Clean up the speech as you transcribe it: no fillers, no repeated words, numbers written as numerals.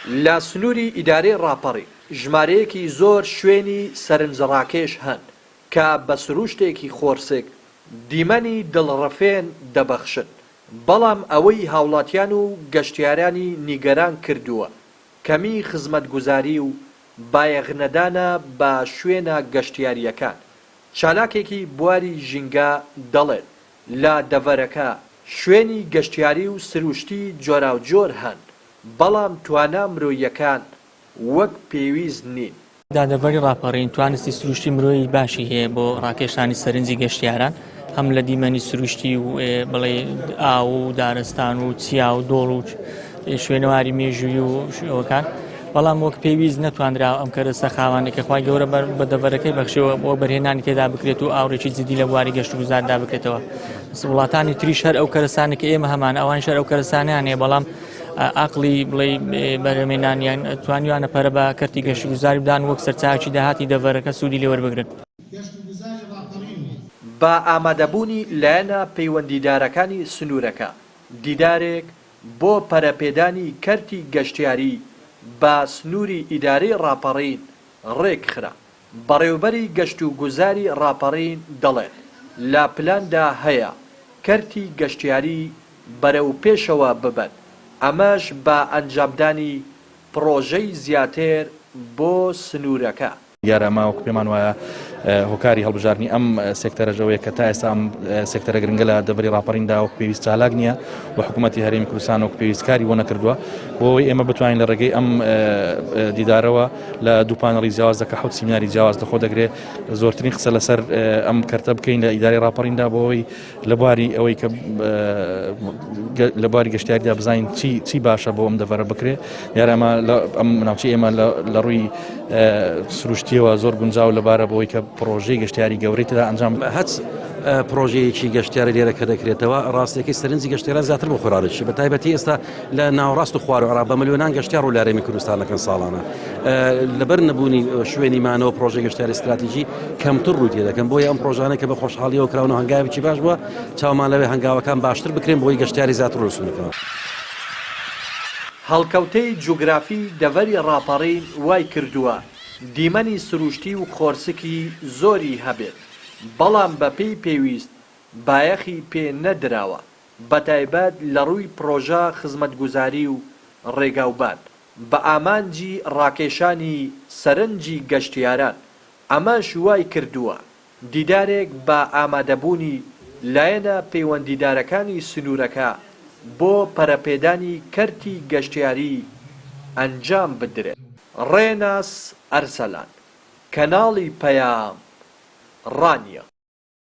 لا سنووری ئیدارەی ڕاپەڕی ژمارەیەکی زۆر شوێنی سەرنجڕاکێش هەن کە بە سروشتێکی خۆرسک دیمەنی دڵڕەفێن دەبەخشن، بەڵام ئەوەی هاوڵاتیان و گەشتیارانی نیگەران کردووە کەمی خزمەتگوزاری و بایەغنەدانە بە شوێنە گەشتیاریەکان. چالاکێکی بواری ژینگە دەڵێت لە دەڤەرەکە شوێنی گەشتیاری و سروشتی جۆراوجۆر هەن، بەڵام توانە مرۆییەکان وەک پێویست نین. دادەڤەری ڕاپەڕین توانستی سروشتی مرۆیی باشی هەیە بۆ ڕاکێشانی سەرنجی گەشتیاران، هەم لە دیمەنی سروشتی و بڵێ ئاو و دارستان و چیا و دۆڵ و شوێنەواری مێژووی و شەوەکان، بەڵام وەک پێویست نەتوانرا ئەم کەرەسە خاوانێکە خوای گەورە بە دەڤەرەکەی بەخشەوە بۆ بەرهێنانی تێدا بکرێت و ئاورێکی جدی لە بواری گەشت و گوزاردا بکرێتەوە. وڵاتانی تریش هەر ئەو کەرەسانێکە ئێمە هەمان ئەوان شەر ئەو کەرەسانیان هەیە، بەڵام عقلی بڵێ بەرهێنانیان توانیوانە پەرە بە کەرتی گەشت و گوزاری بدان وەک سەرچاوی داهاتی دەڤەرەکە سوودی لێ وەربگرن. بە ئامادەبوونی لایەنە پەیوەندیدارەکانی سنوورەکە دیدارێک بۆ پەرەپێدانی کەرتی گەشتیاری بە سنووری ئیدارەی ڕاپەڕین ڕێکخرا. بەڕێوەبەری گەشت و گوزاری ڕاپەڕین دەڵێت لە پلاندا هەیە کەرتی گەشتیاری بەرەو پێشەوە ببەن، ئەمەش بە ئەنجامدانی پرۆژەی زیاتر بۆ سنوورەکە. یارەما وەک پێمان وایە هۆکاری هەڵبژاردننی ئەم سێکتەرەژەوەیە کە تا ئێستا ئەم سێکتەرە گرنگە لە دەڤەری ڕاپەڕیندا وەک پێویست چالاک نییە و حکوومەتی هەرێمی کوردستان وەک پێویستکاری بۆ نەکردووە، بۆەوەی ئێمە بتوانین لە ڕێگەی ئەم دیدارەوە لە دوو پانەڵی جیاوازەکە حەوت سیمیناری جیاواز لەخۆ دەگرێت زۆرترین قسە لەسەر ئەم کەرتە بکەین لە ئیدارەی ڕاپەڕیندا بۆەوەی لە بواری ئەوەی کە لە بواری گەشتیاریدا بزانین چی باشە بۆ ئەم دەڤەرە بکرێت. یارەمە ئەم ناوچەی ئێمە لە ڕووی سروشتیەوە زۆر گونجاو لەبارە بۆی کە پرۆژەی گەشتیاری گەورەی تێدا ئەنجام هەچ پرۆژەیەکی گەشتیاری لێرە کە دەکرێتەوە ڕاستیەکەی سەرنجی گەشتیاران زیاتر بۆ خۆراوێتی بە تایبەتی ئێستا لە ناوەڕاست و خوار و عەراب بە ملیۆنان گەشتیار و لە هەرێمی کوردستانەکەن ساڵانە لەبەر نەبوونی شوێنی مانەوە پرۆژەی گەشتیاری استراتیژی کەمتر ڕووی تێ دەکەن. بۆیە ئەم پرۆژانەی کە بە خۆشحاڵیەوە کراون و هەنگاوێکی باش بووە چاومان لەوێ هەنگاوەکان باشتر بکرێن بۆی گەشتیاری زیاتر ڕسوونەکەەوە. هەڵکەوتەی جوگرافی دەڤەری ڕاپەڕین وای کردووە دیمەنی سروشتی و خۆرسکی زۆری هەبێت، بەڵام بەپێی پێویست بایەخی پێ نەدراوە، بەتایبەت لە ڕووی پرۆژە خزمەتگوزاری و ڕێگاوبان بە ئامانجی ڕاکێشانی سەرنجی گەشتیاران. ئەمەش وای کردووە دیدارێک بە ئامادەبوونی لایەنە پەیوەندیدارەکانی سنوورەکە بۆ پەرەپێدانی کەرتی گەشتیاری ئەنجام بدرێت. ڕێناس ئەرسەلان، کەناڵی پەیام، ڕانیە.